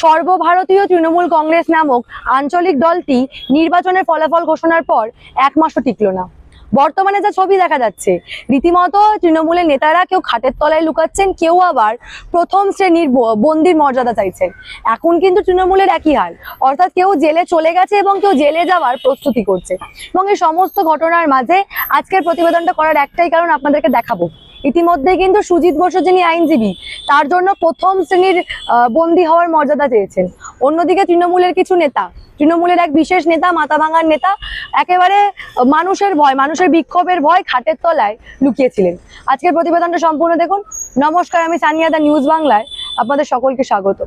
সর্বভারতীয় তৃণমূল কংগ্রেস নামক আঞ্চলিক দলটি নির্বাচনের ফলাফল ঘোষণার পর এক মাসও টিকল না। বর্তমানে যা ছবি দেখা যাচ্ছে, রীতিমতো তৃণমূলের নেতারা কেউ খাটের তলায় লুকাচ্ছেন, কেউ আবার প্রথম শ্রেণীর বন্দির মর্যাদা চাইছেন। এখন কিন্তু তৃণমূলের একই হাল, অর্থাৎ কেউ জেলে চলে গেছে এবং কেউ জেলে যাওয়ার প্রস্তুতি করছে। এবং এই সমস্ত ঘটনার মাঝে আজকের প্রতিবেদনটা করার একটাই কারণ, আপনাদেরকে দেখাবো ইতিমধ্যে কিন্তু সুজিত বসু যিনি আইনজীবী, তার জন্য প্রথম শ্রেণীর বন্দী হওয়ার মর্যাদা চেয়েছেন। অন্যদিকে তৃণমূলের কিছু নেতা, তৃণমূলের এক বিশেষ নেতা, মাথাভাঙার নেতা, একেবারে মানুষের ভয়, মানুষের বিক্ষোভের ভয় খাটের তলায় লুকিয়েছিলেন। আজকের প্রতিবেদনটা সম্পূর্ণ দেখুন। নমস্কার, আমি সানিয়া, দা নিউজ বাংলায় আপনাদের সকলকে স্বাগত।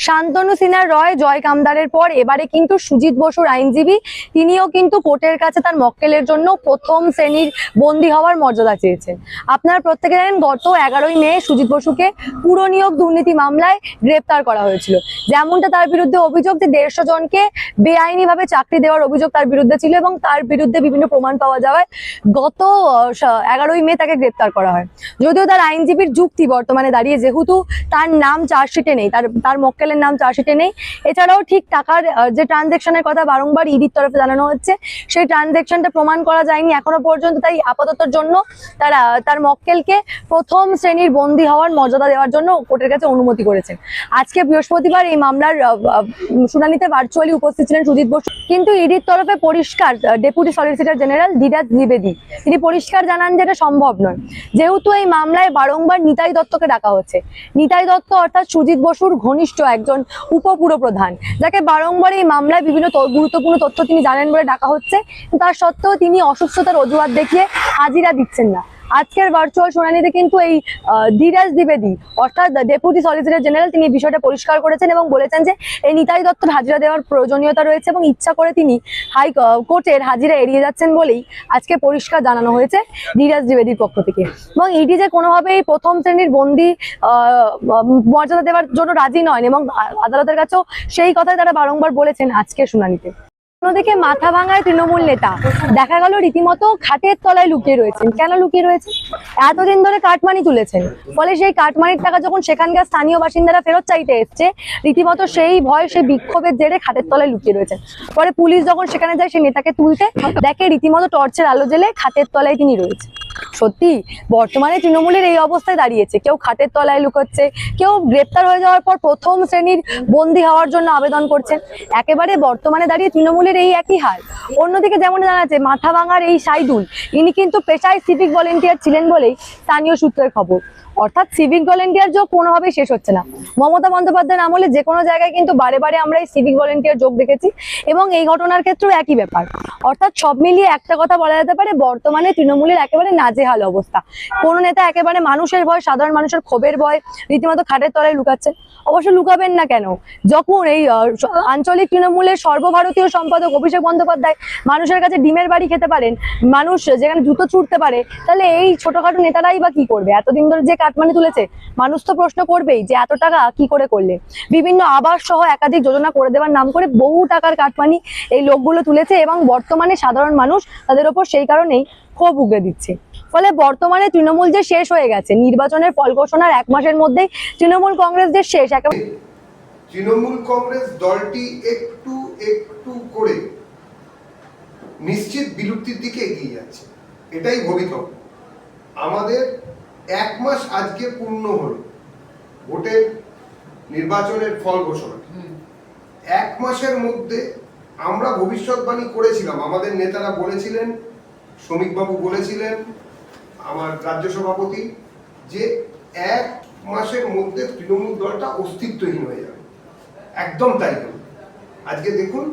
শান্তনু সিনহার রয় জয় কামদারের পর এবারে কিন্তু সুজিত বসুর আইনজীবী, তিনিও কিন্তু কোর্টের কাছে তার মক্কেলের জন্য প্রথম শ্রেণীর বন্দী হওয়ার মর্যাদা চেয়েছেন। আপনারা প্রত্যেকে জানেন, গত 11ই মে সুজিত বসুকে পুরনিয়োগ দুর্নীতি মামলায় গ্রেপ্তার করা হয়েছিল। যেমনটা তার বিরুদ্ধে অভিযোগ যে 150 জনকে বেআইনিভাবে চাকরি দেওয়ার অভিযোগ তার বিরুদ্ধে ছিল এবং তার বিরুদ্ধে বিভিন্ন প্রমাণ পাওয়া যাওয়ায় গত 11ই মে তাকে গ্রেপ্তার করা হয়। যদিও তার আইনজীবীর যুক্তি বর্তমানে দাঁড়িয়ে, যেহেতু তার নাম চার্জশিটে নেই, তার মক্কেলের নাম চার্জশিটে নেই, এছাড়াও ঠিক টাকার যে ট্রানজেকশনের কথা বারংবার ইডির তরফে জানানো হচ্ছে, সেই ট্রানজেকশনটা প্রমাণ করা যায়নি এখনো পর্যন্ত। তাই আপাততর জন্য তারা তার মক্কেলকে প্রথম শ্রেণীর বন্দী হওয়ার মর্যাদা দেওয়ার জন্য কোর্টের কাছে অনুমতি করেছেন। আজকে বৃহস্পতিবার এই মামলার শুনানিতে ভার্চুয়ালি উপস্থিত ছিলেন সুজিত বসু। কিন্তু ইডির তরফে পরিষ্কার ডেপুটি সলিসিটর জেনারেল ধীরাজ দ্বিবেদী তিনি পরিষ্কার জানান যে এটা সম্ভব নয়, যেহেতু এই মামলায় বারংবার নিতাই দত্তকে ডাকা হচ্ছে। নিতাই দত্ত অর্থাৎ সুজিত বসুর ঘনিষ্ঠ একজন উপপুরপ্রধান, যাকে বারংবার এই মামলায় বিভিন্ন গুরুত্বপূর্ণ তথ্য তিনি জানেন বলে ডাকা হচ্ছে। তার সত্ত্বেও তিনি অসুস্থতার অজুহাত দেখিয়ে হাজিরা দিচ্ছেন না। আজকের ভার্চুয়াল শুনানিতে কিন্তু এই ধীরাজ দ্বিবেদী অর্থাৎ ডেপুটি সলিসিটর জেনারেল তিনি বিষয়টা পরিষ্কার করেছেন এবং বলেছেন যে এই নিতাই দত্তর হাজিরা দেওয়ার প্রয়োজনীয়তা রয়েছে এবং ইচ্ছা করে তিনি হাইকোর্টের হাজিরা এড়িয়ে যাচ্ছেন বলেই আজকে পরিষ্কার জানানো হয়েছে ধীরাজ দ্বিবেদীর পক্ষ থেকে। এবং ইডি যে কোনোভাবেই প্রথম শ্রেণীর বন্দী মর্যাদা দেওয়ার জন্য রাজি নয় এবং আদালতের কাছেও সেই কথাই তারা বারংবার বলেছেন আজকের শুনানিতে। অন্যদিকে মাথাভাঙায় তৃণমূল নেতা দেখা গেল রীতিমতো খাটের তলায় লুকিয়ে রয়েছেন। কেন লুকিয়ে রয়েছে? এতদিন ধরে কাটমানি তুলেছেন, ফলে সেই কাটমানির টাকা যখন সেখানকার স্থানীয় বাসিন্দারা ফেরত চাইতে এসছে, রীতিমতো সেই ভয়, সেই বিক্ষোভের জেরে খাটের তলায় লুকিয়ে রয়েছেন। পরে পুলিশ যখন সেখানে যায় সেই নেতাকে তুলতে, দেখে রীতিমতো টর্চের আলো জ্বেলে খাটের তলায় তিনি রয়েছে। সত্যি বর্তমানে তৃণমূলের এই অবস্থায় দাঁড়িয়েছে, কেউ খাটের তলায় লুকোচ্ছে, কেউ গ্রেপ্তার হয়ে যাওয়ার পর প্রথম শ্রেণীর বন্দী হওয়ার জন্য আবেদন করছেন। একেবারে বর্তমানে দাঁড়িয়ে তৃণমূলের এই একই হাল। অন্যদিকে যেমন জানা যাচ্ছে, মাথাভাঙার এই সাইদুল, ইনি কিন্তু পেশায় সিভিক ভলেন্টিয়ার ছিলেন বলেই স্থানীয় সূত্রের খবর। অর্থাৎ সিভিক ভলেন্টিয়ার যোগ কোনোভাবেই শেষ হচ্ছে না। মমতা বন্দ্যোপাধ্যায়ের আমলে যে কোনো জায়গায় কিন্তু বারে বারে আমরা এই সিভিক ভলেন্টিয়ার যোগ দেখেছি এবং এই ঘটনার ক্ষেত্রেও একই ব্যাপার। অর্থাৎ সব মিলিয়ে একটা কথা বলা যেতে পারে, বর্তমানে তৃণমূলের একেবারে নাজেহাল অবস্থা। কোনো নেতা একেবারে মানুষের ভয়, সাধারণ মানুষের ক্ষোভের ভয় রীতিমতো খাটের তলায় লুকাচ্ছেন। অবশ্য লুকাবেন না কেন, যখন এই আঞ্চলিক তৃণমূলের সর্বভারতীয় সম্পাদক অভিষেক বন্দ্যোপাধ্যায় মানুষের কাছে ডিমের বাড়ি খেতে পারেন, মানুষ যেখানে জুতো ছুটতে পারে, তাহলে এই ছোটখাটো নেতারাই বা কি করবে? এতদিন ধরে যে কাটমানি তুলেছে, মানুষ তো প্রশ্ন করবেই যে এত টাকা কি করে করলে। বিভিন্ন আবাস সহ একাধিক যোজনা করে দেওয়ার নাম করে বহু টাকার কাটমানি এই লোকগুলো তুলেছে এবং বর্তমানে সাধারণ মানুষ তাদের ওপর সেই কারণেই ক্ষোভ উগরে দিচ্ছে। ফলে বর্তমানে তৃণমূল যে শেষ হয়ে গেছে, নির্বাচনের ফল ঘোষণার 1 মাসের মধ্যেই তৃণমূল কংগ্রেস যে শেষ। তৃণমূল কংগ্রেস দলটি একটু একটু করে নিশ্চিত বিলুপ্তির দিকে এগিয়ে যাচ্ছে, এটাই ভবিতব্য। আমাদের 1 মাস আজকে পূর্ণ হলো ভোটের নির্বাচনের ফল ঘোষণা। 1 মাসের মধ্যে আমরা ভবিষ্যৎবাণী করেছিলাম, আমাদের নেতারা বলেছিলেন, শ্রমিকবাবু বলেছিলেন, আমার রাজ্য সভাপতি, যে 1 মাসের মধ্যে তৃণমূল দলটা অস্তিত্বহীন হয়ে যাবে। একদম তাই হল। আজকে দেখুন,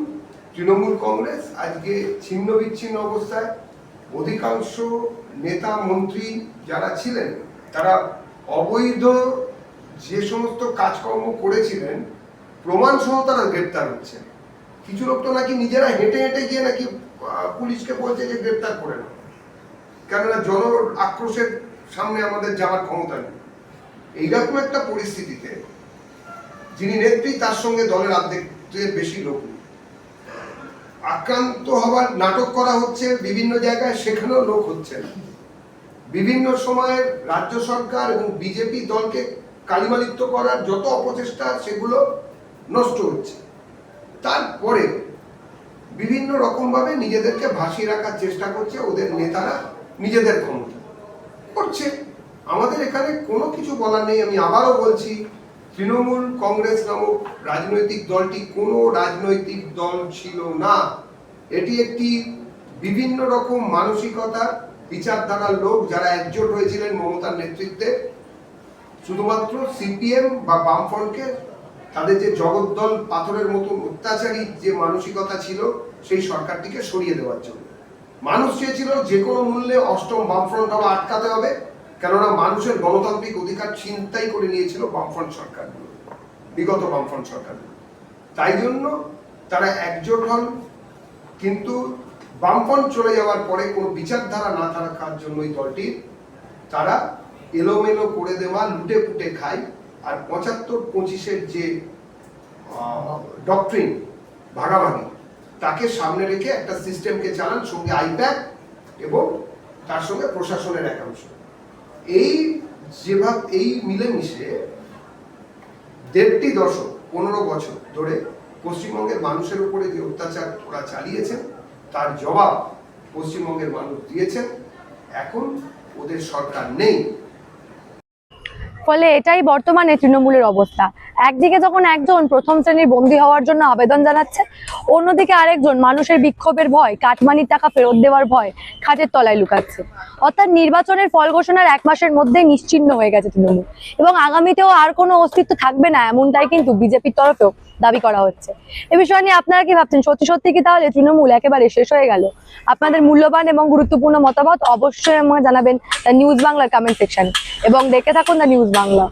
তৃণমূল কংগ্রেস আজকে ছিন্ন বিচ্ছিন্ন অবস্থায়। অধিকাংশ নেতা মন্ত্রী যারা ছিলেন, তারা অবৈধ যে সমস্ত কাজকর্ম করেছিলেন প্রমাণ সহ তারা গ্রেপ্তার হচ্ছে। কিছু লোক তো নাকি নিজেরা হেঁটে হেঁটে গিয়ে নাকি পুলিশকে বলছে যে গ্রেপ্তার করে না, কেননা জন আক্রোশের সামনে আমাদের যাওয়ার ক্ষমতা নেই। এইরকম একটা পরিস্থিতিতে যিনি নেত্রী, তার সঙ্গে দলের অর্ধেকের বেশি লোক আক্রান্ত হওয়ার নাটক করা হচ্ছে বিভিন্ন জায়গায়, সেখানেও লোক হচ্ছে না। বিভিন্ন সময়ে রাজ্য সরকার এবং বিজেপি দলকে কালিমালিপ্ত করার যত অপচেষ্টা সেগুলো নষ্ট হচ্ছে। তারপরে বিভিন্ন রকম ভাবে নিজেদেরকে ভাসিয়ে রাখার চেষ্টা করছে ওদের নেতারা, নিজেদের ক্ষমতা করছে। আমাদের এখানে কোনো কিছু বলার নেই। আমি আবারও বলছি, তৃণমূল কংগ্রেস নামক রাজনৈতিক দলটি কোনো রাজনৈতিক দল ছিল না। এটি একটি বিভিন্ন রকম মানসিকতার বিচারধারার লোক যারা একজোট হয়েছিলেন মমতার নেতৃত্বে, শুধুমাত্র সিপিএম বা বামফ্রন্টকে তাদের যে জগদ্দল পাথরের মতন অত্যাচারী যে মানসিকতা ছিল সেই সরকারটিকে সরিয়ে দেওয়ার জন্য। মানুষ চেয়েছিল যে কোনো মূল্যে অষ্টম বামফ্রন্ট হওয়া আটকাতে হবে, কেননা মানুষের গণতান্ত্রিক অধিকার ছিনতাই করে নিয়েছিল বামফ্রন্ট সরকারগুলো, বিগত বামফ্রন্ট সরকারগুলো। তাই জন্য তারা একজোট হন, কিন্তু বামফ্রন্ট চলে যাওয়ার পরে কোনো বিচারধারা না থাকার জন্য এই দলটির তারা এলোমেলো করে দেওয়া, লুটে পুটে খায়। আর ৭৫-২৫-এর যে ডক্ট্রিন ভাগাভাগি, তাকে সামনে রেখে একটা সিস্টেমকে চালান, সঙ্গে আইপ্যাক এবং তার সঙ্গে প্রশাসনের একাংশ। এই যেভাবে এই মিলেমিশে ১.৫ দশক ১৫ বছর ধরে পশ্চিমবঙ্গের মানুষের উপরে যে অত্যাচার ওরা চালিয়েছেন তার জবাব পশ্চিমবঙ্গের মানুষ দিয়েছেন। এখন ওদের সরকার নেই। ফলে এটাই বর্তমানে তৃণমূলের অবস্থা। একদিকে যখন একজন প্রথম শ্রেণীর বন্দী হওয়ার জন্য আবেদন জানাচ্ছে, অন্যদিকে আরেকজন মানুষের বিক্ষোভের ভয়, কাটমানির টাকা ফেরত দেওয়ার ভয় খাটের তলায় লুকাচ্ছে। অর্থাৎ নির্বাচনের ফল ঘোষণার ১ মাসের মধ্যে নিশ্চিহ্ন হয়ে গেছে তৃণমূল, এবং আগামীতেও আর কোনো অস্তিত্ব থাকবে না, এমনটাই কিন্তু বিজেপির তরফেও দাবি করা হচ্ছে। এ বিষয় নিয়ে আপনারা কি ভাবছেন? সত্যি সত্যি কি তাহলে তৃণমূল একেবারে শেষ হয়ে গেল? আপনাদের মূল্যবান এবং গুরুত্বপূর্ণ মতামত অবশ্যই আমাকে জানাবেন দ্য নিউজ বাংলার কমেন্ট সেকশনে, এবং দেখে থাকুন দ্য নিউজ বাংলা।